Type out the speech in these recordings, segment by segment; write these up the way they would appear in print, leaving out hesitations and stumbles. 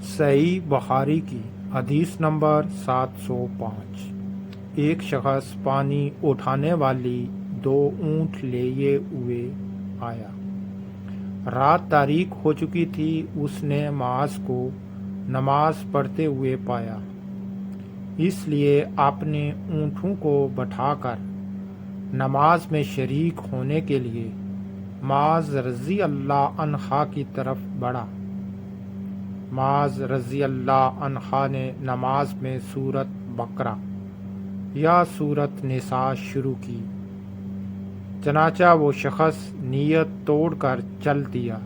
صحیح بخاری کی حدیث نمبر 705۔ ایک شخص پانی اٹھانے والی 2 اونٹ لیے ہوئے آیا۔ رات تاریک ہو چکی تھی۔ اس نے معاذ کو نماز پڑھتے ہوئے پایا، اس لیے اپنے اونٹوں کو بٹھا کر نماز میں شریک ہونے کے لیے معاذ رضی اللہ عنہ کی طرف بڑھا۔ معاذ رضی اللہ عنہ نے نماز میں سورۃ بقرہ یا سورۃ نساء شروع کی، چنانچہ وہ شخص نیت توڑ کر چل دیا۔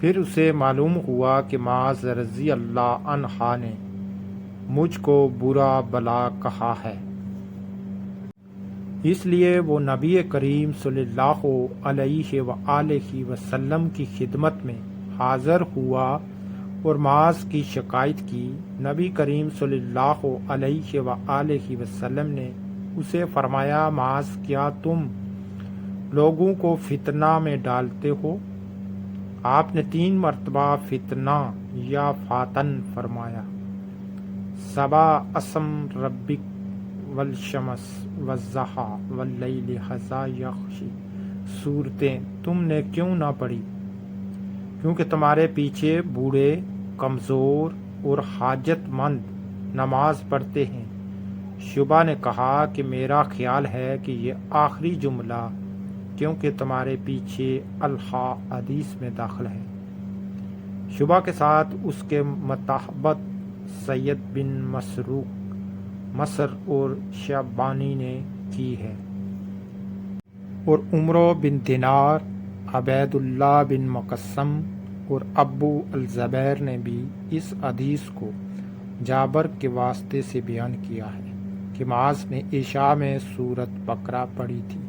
پھر اسے معلوم ہوا کہ معاذ رضی اللہ عنہ نے مجھ کو برا بلا کہا ہے، اس لیے وہ نبی کریم صلی اللہ علیہ وآلہ وسلم کی خدمت میں حاضر ہوا اور معاذ کی شکایت کی۔ نبی کریم صلی اللہ علیہ وآلہ وسلم نے اسے فرمایا، معاذ کیا تم لوگوں کو فتنہ میں ڈالتے ہو؟ آپ نے 3 مرتبہ فتنہ یا فاتن فرمایا۔ سبا اسم ربک والشمس والضحی واللیل اذا یغشی صورتیں تم نے کیوں نہ پڑھی؟ کیونکہ تمہارے پیچھے بوڑھے، کمزور اور حاجت مند نماز پڑھتے ہیں۔ شعبہ نے کہا کہ میرا خیال ہے کہ یہ آخری جملہ کیونکہ تمہارے پیچھے الحدیث میں داخل ہے۔ شعبہ کے ساتھ اس کے مطابقت سید بن مسروق مصر اور شعبانی نے کی ہے، اور عمرو بن دینار، عبید اللہ بن مقسم اور ابو الزبیر نے بھی اس حدیث کو جابر کے واسطے سے بیان کیا ہے کہ معاذ نے عشاء میں سورۃ بقرہ پڑھی تھی۔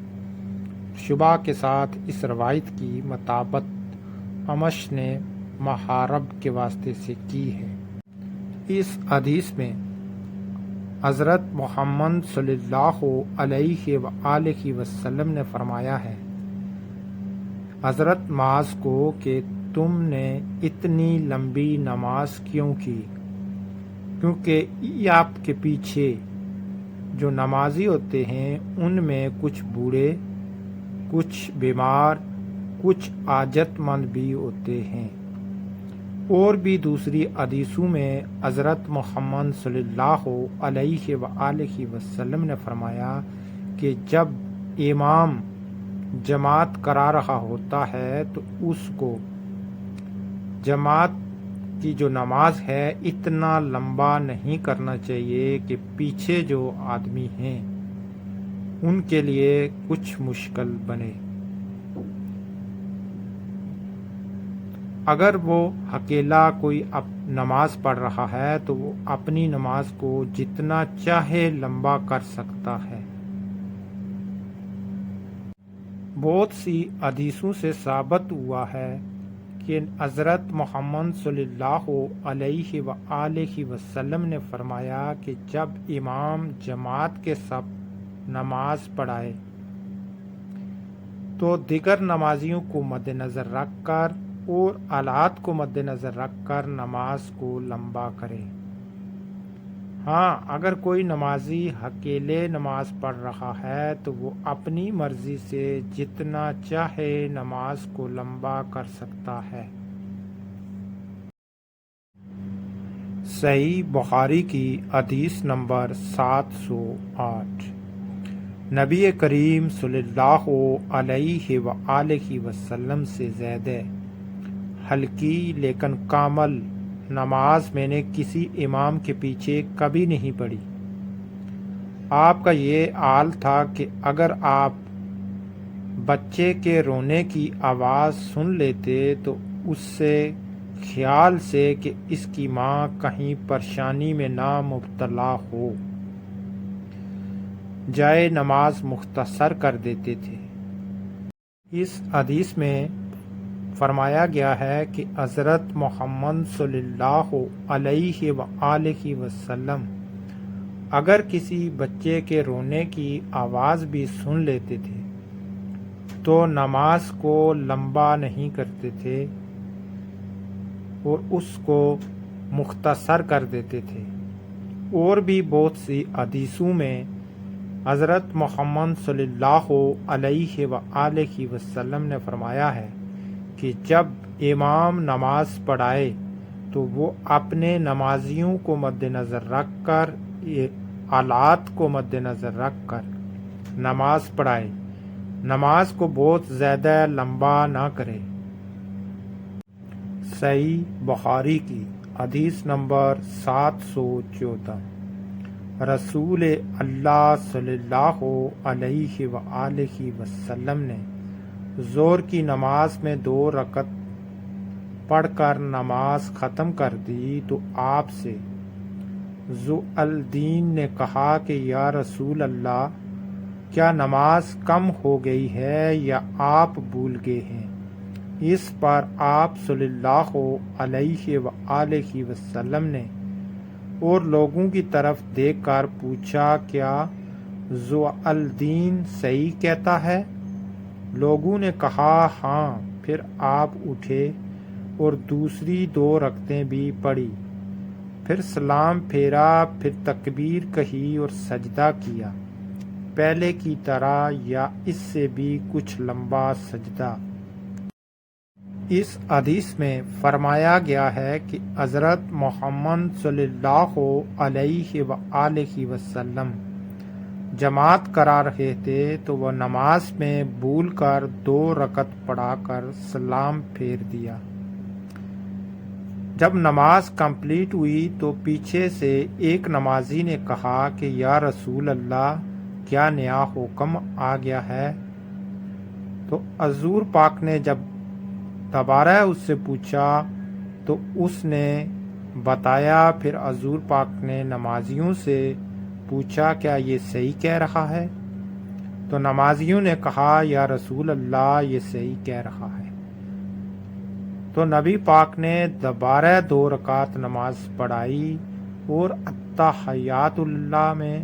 شعبہ کے ساتھ اس روایت کی مطابقت امش نے محارب کے واسطے سے کی ہے۔ اس حدیث میں حضرت محمد صلی اللہ علیہ وآلہ وسلم نے فرمایا ہے حضرت معاذ کو کہ تم نے اتنی لمبی نماز کیوں کی؟ کیونکہ آپ کے پیچھے جو نمازی ہوتے ہیں ان میں کچھ بوڑھے، کچھ بیمار، کچھ حاجت مند بھی ہوتے ہیں۔ اور بھی دوسری حدیثوں میں حضرت محمد صلی اللہ علیہ وآلہ وسلم نے فرمایا کہ جب امام جماعت کرا رہا ہوتا ہے تو اس کو جماعت کی جو نماز ہے اتنا لمبا نہیں کرنا چاہیے کہ پیچھے جو آدمی ہیں ان کے لیے کچھ مشکل بنے۔ اگر وہ اکیلا کوئی نماز پڑھ رہا ہے تو وہ اپنی نماز کو جتنا چاہے لمبا کر سکتا ہے۔ بہت سی حدیثوں سے ثابت ہوا ہے کہ حضرت محمد صلی اللہ علیہ وآلہ وسلم نے فرمایا کہ جب امام جماعت کے ساتھ نماز پڑھائے تو دیگر نمازیوں کو مد نظر رکھ کر اور حالات کو مد نظر رکھ کر نماز کو لمبا کرے۔ ہاں، اگر کوئی نمازی اکیلے نماز پڑھ رہا ہے تو وہ اپنی مرضی سے جتنا چاہے نماز کو لمبا کر سکتا ہے۔ صحیح بخاری کی حدیث نمبر 708۔ نبی کریم صلی اللہ علیہ وآلہ وسلم سے زیادہ ہلکی لیکن کامل نماز میں نے کسی امام کے پیچھے کبھی نہیں پڑھی۔ آپ کا یہ حال تھا کہ اگر آپ بچے کے رونے کی آواز سن لیتے تو اس سے خیال سے کہ اس کی ماں کہیں پریشانی میں نہ مبتلا ہو جائے نماز مختصر کر دیتے تھے۔ اس حدیث میں فرمایا گیا ہے کہ حضرت محمد صلی اللہ علیہ وآلہ وسلم اگر کسی بچے کے رونے کی آواز بھی سن لیتے تھے تو نماز کو لمبا نہیں کرتے تھے، اور اس کو مختصر کر دیتے تھے۔ اور بھی بہت سی حدیثوں میں حضرت محمد صلی اللہ علیہ وآلہ وسلم نے فرمایا ہے کہ جب امام نماز پڑھائے تو وہ اپنے نمازیوں کو مد نظر رکھ کر، حالات کو مد نظر رکھ کر نماز پڑھائے، نماز کو بہت زیادہ لمبا نہ کرے۔ صحیح بخاری کی حدیث نمبر 714۔ رسول اللہ صلی اللہ علیہ وآلہ وسلم نے ظہر کی نماز میں 2 رکعت پڑھ کر نماز ختم کر دی تو آپ سے ذو الدین نے کہا کہ یا رسول اللہ، کیا نماز کم ہو گئی ہے یا آپ بھول گئے ہیں؟ اس پر آپ صلی اللہ علیہ وآلہ وسلم نے اور لوگوں کی طرف دیکھ کر پوچھا، کیا ذو الدین صحیح کہتا ہے؟ لوگوں نے کہا ہاں۔ پھر آپ اٹھے اور دوسری 2 رکعتیں بھی پڑھی، پھر سلام پھیرا، پھر تکبیر کہی اور سجدہ کیا، پہلے کی طرح یا اس سے بھی کچھ لمبا سجدہ۔ اس حدیث میں فرمایا گیا ہے کہ حضرت محمد صلی اللہ علیہ وآلہ وسلم جماعت کرا رہے تھے تو وہ نماز میں بھول کر 2 رکعت پڑھا کر سلام پھیر دیا۔ جب نماز کمپلیٹ ہوئی تو پیچھے سے ایک نمازی نے کہا کہ یا رسول اللہ، کیا نیا حکم آ گیا ہے؟ تو حضور پاک نے جب دوبارہ اس سے پوچھا تو اس نے بتایا۔ پھر حضور پاک نے نمازیوں سے پوچھا، کیا یہ صحیح کہہ رہا ہے؟ تو نمازیوں نے کہا یا رسول اللہ، یہ صحیح کہہ رہا ہے۔ تو نبی پاک نے دوبارہ 2 رکعت نماز پڑھائی اور التحیات اللہ میں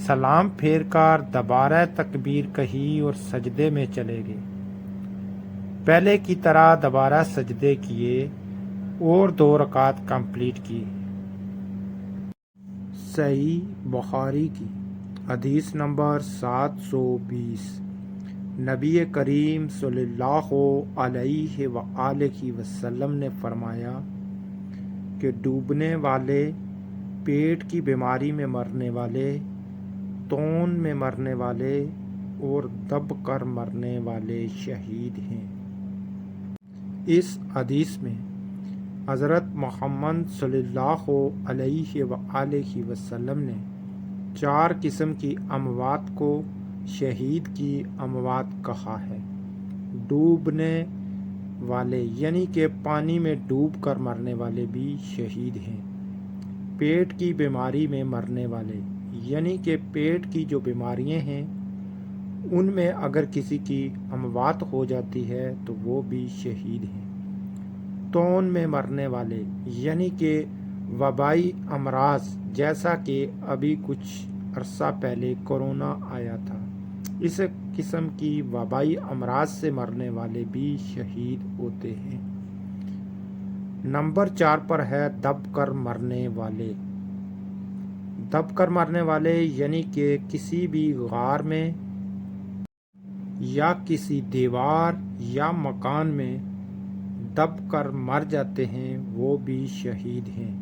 سلام پھیر کر دوبارہ تکبیر کہی اور سجدے میں چلے گئے، پہلے کی طرح دوبارہ سجدے کیے اور 2 رکعت کمپلیٹ کی۔ صحیح بخاری کی حدیث نمبر 720۔ نبی کریم صلی اللہ علیہ وآلہ وسلم نے فرمایا کہ ڈوبنے والے، پیٹ کی بیماری میں مرنے والے، تون میں مرنے والے اور دب کر مرنے والے شہید ہیں۔ اس حدیث میں حضرت محمد صلی اللہ علیہ وآلہ وسلم نے 4 قسم کی اموات کو شہید کی اموات کہا ہے۔ ڈوبنے والے یعنی کہ پانی میں ڈوب کر مرنے والے بھی شہید ہیں۔ پیٹ کی بیماری میں مرنے والے یعنی کہ پیٹ کی جو بیماریاں ہیں ان میں اگر کسی کی اموات ہو جاتی ہے تو وہ بھی شہید ہیں۔ تون میں مرنے والے یعنی کہ وبائی امراض، جیسا کہ ابھی کچھ عرصہ پہلے کورونا آیا تھا، اس قسم کی وبائی امراض سے مرنے والے بھی شہید ہوتے ہیں۔ نمبر 4 پر ہے دب کر مرنے والے۔ دب کر مرنے والے یعنی کہ کسی بھی غار میں یا کسی دیوار یا مکان میں دب کر مر جاتے ہیں، وہ بھی شہید ہیں۔